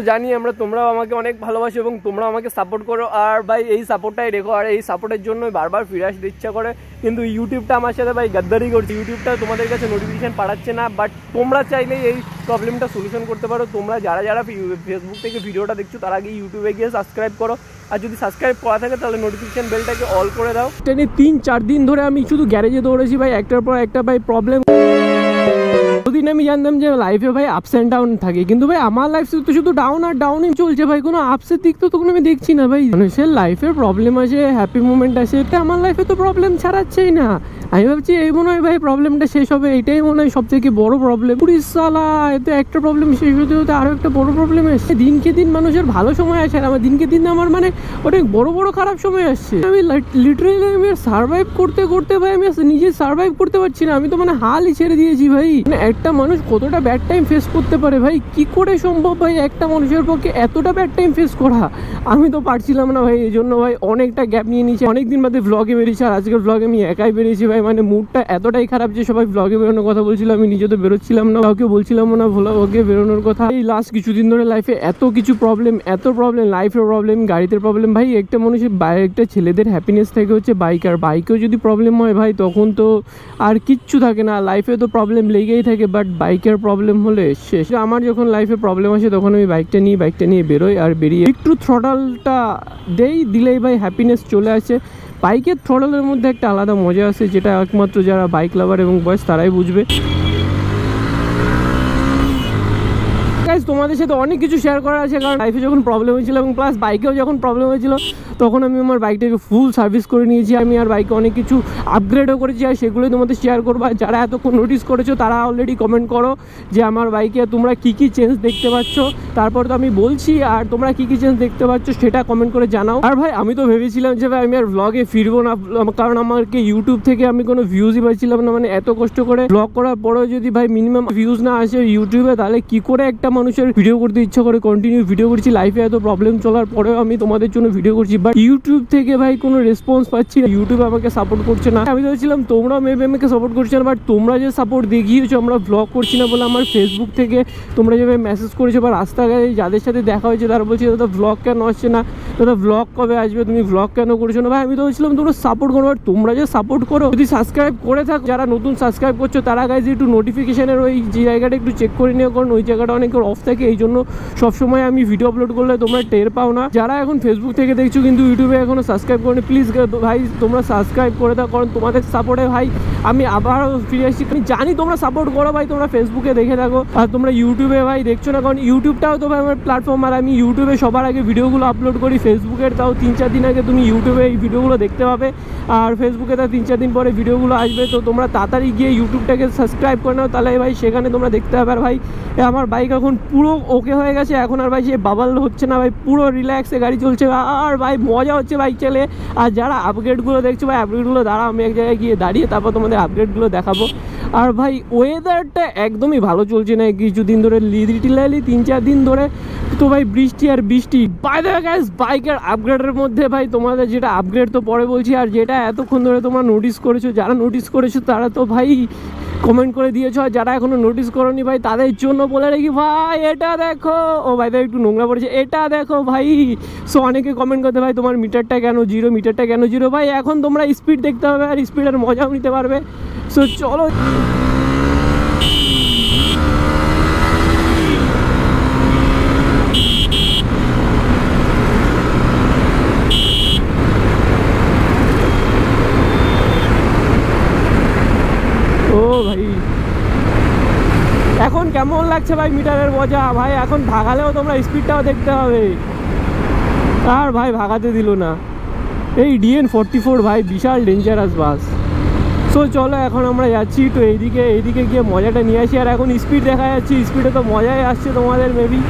জানি আমরা তোমরাও আমাকে অনেক ভালোবাসো এবং তোমরাও আমাকে সাপোর্ট করো। আর ভাই এই সাপোর্টটাই রেখো, আর এই সাপোর্টের জন্যই বারবার ফিরে আসতে ইচ্ছা করে। কিন্তু ইউটিউবটা আমার সাথে ভাই গাদ্দারি করছে, ইউটিউবটা তোমাদের কাছে নোটিফিকেশন পাঠাচ্ছে না। বাট তোমরা চাইলেই এই প্রবলেমটা সলিউশন করতে পারো। তোমরা যারা যারা ফেসবুক থেকে ভিডিওটা দেখছো তারা আগে ইউটিউবে গিয়ে সাবস্ক্রাইব করো, আর যদি সাবস্ক্রাইব করা থাকে তাহলে নোটিফিকেশন বেলটাকে অল করে দাও। ট্রেনে 3-4 দিন ধরে আমি শুধু গ্যারেজে দৌড়েছি ভাই, একটার পর একটা ভাই প্রবলেম। দুদিন আমি জানতাম যে লাইফে ভাই আপস অ্যান্ড ডাউন থাকে, কিন্তু ভাই আমার লাইফ তো শুধু ডাউন আর ডাউনই চলছে ভাই, কোনো আপসের দিক তো কোনো আমি দেখছি না ভাই। মানুষের লাইফের প্রবলেম আছে, হ্যাপি মুমেন্ট আছে, এটা আমার লাইফে তো প্রবলেম ছাড়াচ্ছেই না। আমি ভাবছি এই মনে হয় ভাই প্রবলেমটা শেষ হবে, এটাই মনে হয় সব থেকে বড় প্রবলেম। পুরি সালা এতে একটা প্রবলেম শেষ হতে হতে আরও একটা বড় প্রবলেম এসছে। দিনকে দিন মানুষের ভালো সময় আসে, আর আমার দিনকে দিন আমার মানে অনেক বড় বড় খারাপ সময় আসছে। আমি লিটারেলি আমি সার্ভাইভ করতে করতে ভাই আমি নিজে সার্ভাইভ করতে পারছি না, আমি তো মানে হালই ছেড়ে দিয়েছি ভাই। মানে একটা মানুষ কতটা ব্যাড টাইম ফেস করতে পারে ভাই, কি করে সম্ভব ভাই একটা মানুষের পক্ষে এতটা ব্যাড টাইম ফেস করা? আমি তো পারছিলাম না ভাই, এই জন্য ভাই অনেকটা গ্যাপ নিয়ে নিয়েছি, অনেকদিন বাদে ভ্লগে বেরিয়েছি। আর আজকের ভ্লগে আমি একাই বেরিয়েছি ভাই, মানে মুডটা এতটাই খারাপ যে সবাই ভ্লগে বেরোনোর কথা বলছিল, আমি নিজে তো বেরোচ্ছিলাম না, কাউকে বলছিলাম না ভ্লগে বেরোনোর কথা। এই লাস্ট কিছুদিন ধরে লাইফে এত কিছু প্রবলেম, এত প্রবলেম, লাইফের প্রবলেম, গাড়িতে প্রবলেম ভাই। একটা মানুষের একটা ছেলেদের হ্যাপিনেস থেকে হচ্ছে বাইক, আর বাইকেও যদি প্রবলেম হয় ভাই তখন তো আর কিচ্ছু থাকে না, লাইফে তো প্রবলেম লেগেই থাকে। বাট বাইকের প্রবলেম হলে শেষ। আমার যখন লাইফে প্রবলেম আসে তখন আমি বাইকটা নিয়ে বেরোই, আর বেরিয়ে একটু থ্রটলটা দিলেই ভাই হ্যাপিনেস চলে আসে। বাইকের থ্রটলের মধ্যে একটা আলাদা মজা আছে, যেটা একমাত্র যারা বাইক লাভার এবং বয়স তারাই বুঝবে। তোমাদের সাথে অনেক কিছু শেয়ার করা আছে, কারণ লাইফে যখন প্রবলেম হয়েছিল এবং প্লাস বাইকেও যখন প্রবলেম হয়েছিল তখন আমি আমার বাইকটাকে ফুল সার্ভিস করে নিয়েছি। আমি আর বাইকে অনেক কিছু আপগ্রেডও করেছি, আর সেগুলোই তোমাদের শেয়ার করবো। যারা এতক্ষণ নোটিস করেছো তারা অলরেডি কমেন্ট করো যে আমার বাইকে তোমরা কী কী চেঞ্জ দেখতে পাচ্ছ, তারপর তো আমি বলছি, আর তোমরা কী কী চেঞ্জ দেখতে পাচ্ছ সেটা কমেন্ট করে জানাও। আর ভাই আমি তো ভেবেছিলাম যে ভাই আমি আর ভ্লগে ফিরবো না, কারণ আমাকে ইউটিউব থেকে আমি কোনো ভিউজই পাচ্ছিলাম না। মানে এত কষ্ট করে ভ্লগ করার পরেও যদি ভাই মিনিমাম ভিউজ না আসে ইউটিউবে, তাহলে কি করে একটা মানুষের ভিডিও করতে ইচ্ছা করে। কন্টিনিউ ভিডিও করছি, লাইফে এত প্রবলেম চলার পরেও আমি তোমাদের জন্য ভিডিও করছি, বাট ইউটিউব থেকে ভাই কোনো রেসপন্স পাচ্ছি না, ইউটিউব আমাকে সাপোর্ট করছে না। আমি ভেবেছিলাম তোমরা মেবি আমাকে সাপোর্ট করছো না, বাট তোমরা যে সাপোর্ট দেখিয়েছো আমরা ভ্লগ করছি না বলে, আমার ফেসবুক থেকে তোমরা যেভাবে মেসেজ করেছো বা রাস্তাঘাটে যাদের সাথে দেখা হয়েছে তারা বলছে দাদা ভ্লগ কেন আসছে না, দাদা ভ্লগ কবে আসবে, তুমি ভ্লগ কেন করছো না? ভাই আমি তো বলছিলাম তোমরা সাপোর্ট করো, বাট তোমরা যে সাপোর্ট করো, যদি সাবস্ক্রাইব করে থাকো, যারা নতুন সাবস্ক্রাইব করছো তারা গাইজ একটু নোটিফিকেশনের ওই যে জায়গাটা একটু চেক করে নিও, কারণ ওই জায়গাটা অনেকের অফ থাকে, এই জন্য সবসময় আমি ভিডিও আপলোড করলে তোমরা টের পাও না। যারা এখন ফেসবুক থেকে দেখছো কিন্তু ইউটিউবে এখনো সাবস্ক্রাইব করো, প্লিজ ভাই তোমরা সাবস্ক্রাইব করে দাও, কারণ তোমাদের সাপোর্টে ভাই আমি আবারও ফিরে আসছি। আমি জানি তোমরা সাপোর্ট করো ভাই, তোমরা ফেসবুকে দেখে থাকো, আর তোমরা ইউটিউবে ভাই দেখছো না, কারণ ইউটিউবটাও তো ভাই আমার প্ল্যাটফর্ম, আর আমি ইউটিউবে সবার আগে ভিডিওগুলো আপলোড করি। ফেসবুকের তাও 3-4 দিন আগে তুমি ইউটিউবে এই ভিডিওগুলো দেখতে পাবে, আর ফেসবুকে তাও 3-4 দিন পরে ভিডিওগুলো আসবে। তো তোমরা তাড়াতাড়ি গিয়ে ইউটিউবটাকে সাবস্ক্রাইব করে নাও, তাহলে ভাই সেখানে তোমরা দেখতে পাবে। আর ভাই আমার বাইক এখন পুরো ওকে হয়ে গেছে, এখন আর ভাই সে বাবাল হচ্ছে না ভাই, পুরো রিল্যাক্সে গাড়ি চলছে, আর ভাই মজা হচ্ছে বাইক চলে। আর যারা আপগ্রেডগুলো দেখছো ভাই, আপগ্রেডগুলো দাঁড়াও, আমি এক জায়গায় গিয়ে দাঁড়িয়ে তারপর তোমাদের আপগ্রেডগুলো দেখাবো। আর ভাই ওয়েদারটা একদমই ভালো চলছে না কিছুদিন ধরে, লিটারালি 3-4 দিন ধরে তো ভাই বৃষ্টি আর বৃষ্টি। বাই দ্য ওয়ে গাইস, বাইকের আপগ্রেডের মধ্যে ভাই তোমাদের যেটা আপগ্রেড তো পরে বলছি, আর যেটা এতক্ষণ ধরে তোমরা নোটিস করেছো, যারা নোটিস করেছো তারা তো ভাই কমেন্ট করে দিয়েছো, আর যারা এখনো নোটিস করোনি ভাই তাদের জন্য বলে রাখি ভাই এটা দেখো, ও ভাই ভাই একটু নোংরা পড়েছে, এটা দেখো ভাই। সো অনেকে কমেন্ট করতে ভাই তোমার মিটারটা কেন জিরো, মিটারটা কেন জিরো। ভাই এখন তোমরা স্পিড দেখতে হবে, আর স্পিডের মজাও নিতে পারবে। সো চলো ভাই এখন কেমন লাগছে ভাই মিটারের মজা। ভাই এখন ভাগালেও তোমরা স্পিডটাও দেখতে হবে, আর ভাই ভাগাতে দিল না। এই DN44 ভাই বিশাল ডেঞ্জারাস বাস। সো চলো এখন আমরা যাচ্ছি তো এইদিকে গিয়ে মজাটা নিয়ে আসি। আর এখন স্পিড দেখা যাচ্ছে, স্পিডে তো মজাই আসছে তোমাদের মেবি।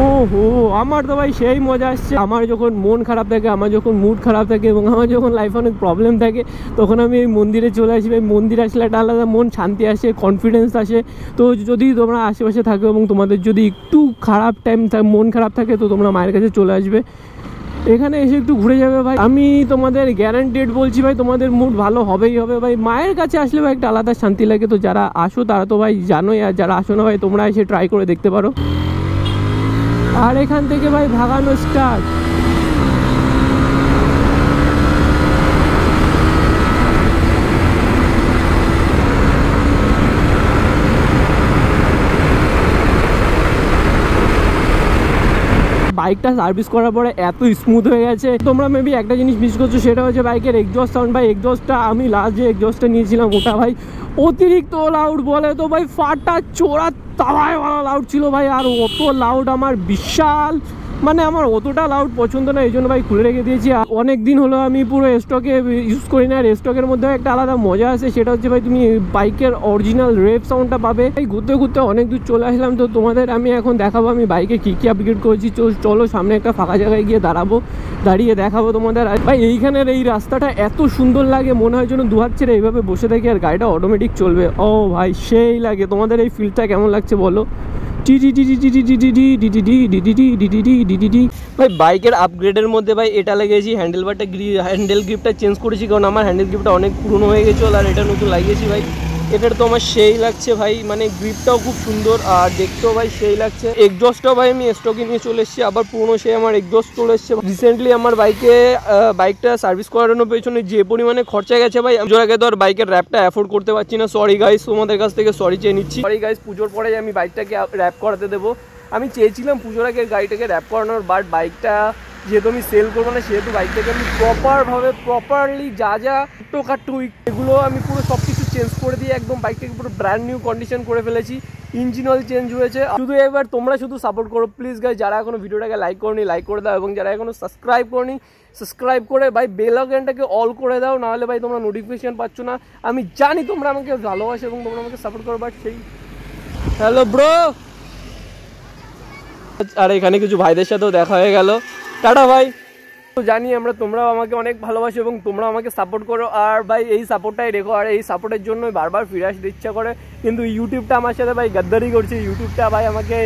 ও হো, আমার তো ভাই সেই মজা আসছে। আমার যখন মন খারাপ থাকে, আমার যখন মুড খারাপ থাকে, এবং আমার যখন লাইফে অনেক প্রবলেম থাকে, তখন আমি এই মন্দিরে চলে আসি। ভাই মন্দির আসলে একটা আলাদা মন শান্তি আসে, কনফিডেন্স আসে। তো যদি তোমরা আশেপাশে থাকো এবং তোমাদের যদি একটু খারাপ টাইম মন খারাপ থাকে, তো তোমরা মায়ের কাছে চলে আসবে, এখানে এসে একটু ঘুরে যাবে ভাই। আমি তোমাদের গ্যারান্টেড বলছি ভাই, তোমাদের মুড ভালো হবেই হবে ভাই। মায়ের কাছে আসলে ভাই একটা আলাদা শান্তি লাগে। তো যারা আসো তারা তো ভাই জানোই, আর যারা আসো না ভাই তোমরা এসে ট্রাই করে দেখতে পারো। আর এখান থেকে ভাই ভাগানো স্টার্ট। বাইকটা সার্ভিস করার পরে এত স্মুথ হয়ে গেছে। তোমরা মেবি একটা জিনিস মিস করছো, সেটা হচ্ছে বাইকের এক্সজস্ট সাউন্ড। ভাই এক্সজস্টটা আমি লাস্ট যে এক্সজস্টটা নিয়েছিলাম ওটা ভাই অতিরিক্ত লাউড, বলে তো ভাই ফাটা চোরা তাওয়ায় লাউড ছিল ভাই। আর অত লাউড আমার বিশাল, মানে আমার অতটা লাউড পছন্দ না, এই জন্য ভাই খুলে রেখে দিয়েছি। অনেক দিন হলো আমি পুরো স্টকে ইউজ করি না। আর স্টকের মধ্যে একটা আলাদা মজা আছে, সেটা হচ্ছে ভাই তুমি বাইকের অরিজিনাল রেভ সাউন্ডটা পাবে। এই ঘুরতে ঘুরতে অনেক দূর চলে আসলাম, তো তোমাদের আমি এখন দেখাবো আমি বাইকে কী কী আপগ্রেড করেছি। চলো সামনে একটা ফাঁকা জায়গায় গিয়ে দাঁড়িয়ে দেখাবো তোমাদের। ভাই এইখানের এই রাস্তাটা এত সুন্দর লাগে, মনে হয় যেন দুহাত ছেড়ে এইভাবে বসে থাকি আর গাড়িটা অটোমেটিক চলবে। ও ভাই সেই লাগে। তোমাদের এই ফিলটা কেমন লাগছে বলো? ভাই বাইকের আপগ্রেডের মধ্যে ভাই এটা লাগিয়েছি, হ্যান্ডেল গ্রিপটা চেঞ্জ করেছি, কারণ আমার হ্যান্ডেল গ্রিপটা অনেক পুরনো হয়ে গেছিলো। আর এটা নতুন লাগিয়েছি ভাই, এটার তো আমার সেই লাগছে ভাই, মানে গ্রিপটাও খুব সুন্দর আর দেখতেও ভাই সেই লাগছে। এক্সজস্টটাও ভাই আমি স্টকে নিয়ে চলে এসেছি, আবার পুরনো সেই আমার এক্সজস্ট চলে এসেছে। রিসেন্টলি আমার বাইকটা সার্ভিস করানোর পেছনে যে পরিমাণে খরচা গেছে ভাই, আমি আগে তো আর বাইকের র্যাপটা অ্যাফোর্ড করতে পারছি না। সরি গাইস, তোমাদের কাছ থেকে সরি চেয়ে নিচ্ছি। সরি গাইস, পুজোর পরে আমি বাইকটাকে র্যাপ করাতে দেবো। আমি চেয়েছিলাম পুজোর আগে গাড়িটাকে র্যাপ করানোর, বাট বাইকটা যেহেতু আমি সেল করবো না, সেহেতু বাইকটাকে আমি প্রপারলি যা টোকাটু এগুলো আমি পুরো সব কিছু চেঞ্জ করে দিয়ে একদম বাইকটাকে পুরো ব্র্যান্ড নিউ কন্ডিশন করে ফেলেছি। ইঞ্জিন অয়েল চেঞ্জ হয়েছে। শুধু এবার তোমরা শুধু সাপোর্ট করো প্লিজ গাইস। যারা এখনো ভিডিওটাকে লাইক করনি লাইক করে দাও, এবং যারা এখনো সাবস্ক্রাইব করনি সাবস্ক্রাইব করে ভাই বেল আইকনটাকে অল করে দাও, নাহলে ভাই তোমরা নোটিফিকেশন পাচ্ছ না। আমি জানি তোমরা আমাকে ভালোবাসো এবং তোমরা আমাকে সাপোর্ট করো, বাট সেই হ্যালো ব্রো। আর এখানে কিছু ভাইদের সাথেও দেখা হয়ে গেল, টাটা ভাই। তো জানি তোমরাও আমাকে অনেক ভালোবাসো এবং তোমরা আমাকে সাপোর্ট করো, আর ভাই এই সাপোর্টটাই রেখো। আর এই সাপোর্টের জন্য বারবার ফিরে আসতে ইচ্ছা করে, কিন্তু ইউটিউবটা আমার সাথে ভাই গাদ্দারি করছে। ইউটিউবটা ভাই আমাকে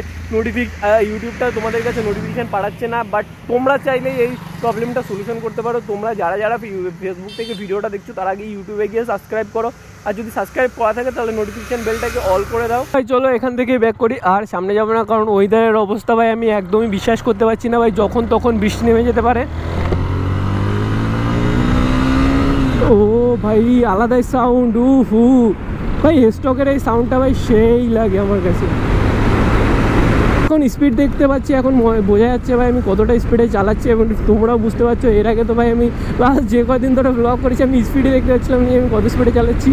ইউটিউবটা তোমাদের কাছে নোটিফিকেশান পাঠাচ্ছে না। বাট তোমরা চাইলে এই প্রবলেমটা সলিউশন করতে পারো। তোমরা যারা ফেসবুক থেকে ভিডিওটা দেখছো তার আগে ইউটিউবে গিয়ে সাবস্ক্রাইব করো, আর যদি সাবস্ক্রাইব করা থাকে তাহলে নোটিফিকেশান বেলটাকে অল করে দাও। ভাই চলো এখান থেকে ব্যাক করি, আর সামনে যাবো না, কারণ ওয়েদারের অবস্থা ভাই আমি একদমই বিশ্বাস করতে পারছি না ভাই, যখন তখন বৃষ্টি নেমে যেতে পারে। ও ভাই আলাদাই সাউন্ড, ভাই স্টকের এই সাউন্ডটা ভাই সেই লাগে আমার কাছে। এখন স্পিড দেখতে পাচ্ছি, এখন বোঝা যাচ্ছে ভাই আমি কতটা স্পিডে চালাচ্ছি, এবং তোমরাও বুঝতে পারছো। এর আগে তো ভাই আমি লাস্ট যে কদিন ধরে ব্লগ করেছি আমি স্পিডে দেখতে পাচ্ছিলাম যে আমি কত স্পিডে চালাচ্ছি।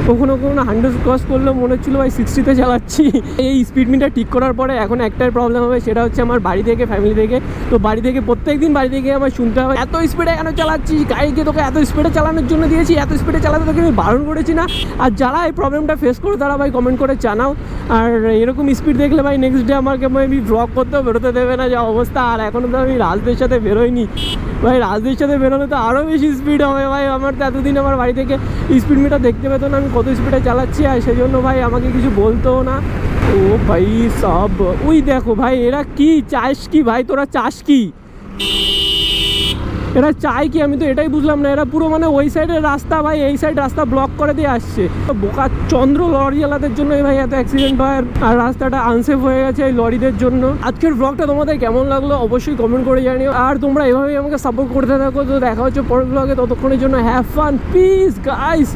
কখনো 100 ক্রস করলেও মনে হচ্ছিলো ভাই 60-তে চালাচ্ছি। এই স্পিড মিটার ঠিক করার পরে এখন একটাই প্রবলেম হবে, সেটা হচ্ছে আমার বাড়ি থেকে, ফ্যামিলি থেকে। তো প্রত্যেক দিন বাড়ি থেকে আমার শুনতে হবে এত স্পিডে কেন চালাচ্ছিস, গাড়িকে তোকে এত স্পিডে চালানোর জন্য দিয়েছি, এত স্পিডে চালাতে তোকে আমি বারণ করেছি না। আর যারা এই প্রবলেমটা ফেস করো তারা ভাই কমেন্ট করে জানাও। আর এরকম স্পিড দেখলে ভাই নেক্সট ডে আমাকে আমি ব্লগ করতেও বেরোতে দেবে না যা অবস্থা। আর এখনও তো আমি রাজদের সাথে বেরোইনি ভাই, রাজদের সাথে বেরোলে তো আরও বেশি স্পিড হবে ভাই। আমার তো এতদিন আমার বাড়ি থেকে স্পিড মিটার দেখতে পেতো না আমি কত স্পিডে চালাচ্ছি, আর সেই জন্য ভাই আমাকে কিছু বলতেও না। ও ভাই সব ওই দেখো ভাই, এরা কি চাস কি ভাই, তোরা চাস কি, এরা চায় কি আমি তো এটাই বুঝলাম না। এরা পুরো মানে ওই সাইডের রাস্তা ভাই এই সাইড রাস্তা ব্লক করে দিয়ে আসছে। বোকা চন্দ্র লরিওয়ালাদের জন্য ভাই এত অ্যাক্সিডেন্ট হয়, আর রাস্তাটা আনসেফ হয়ে গেছে এই লরিদের জন্য। আজকের ব্লগটা তোমাদের কেমন লাগলো অবশ্যই কমেন্ট করে জানিও, আর তোমরা এভাবেই আমাকে সাপোর্ট করতে থাকো। তো দেখা হচ্ছে পরের ব্লগে, ততক্ষণের জন্য have fun, peace guys,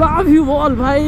love you all ভাই।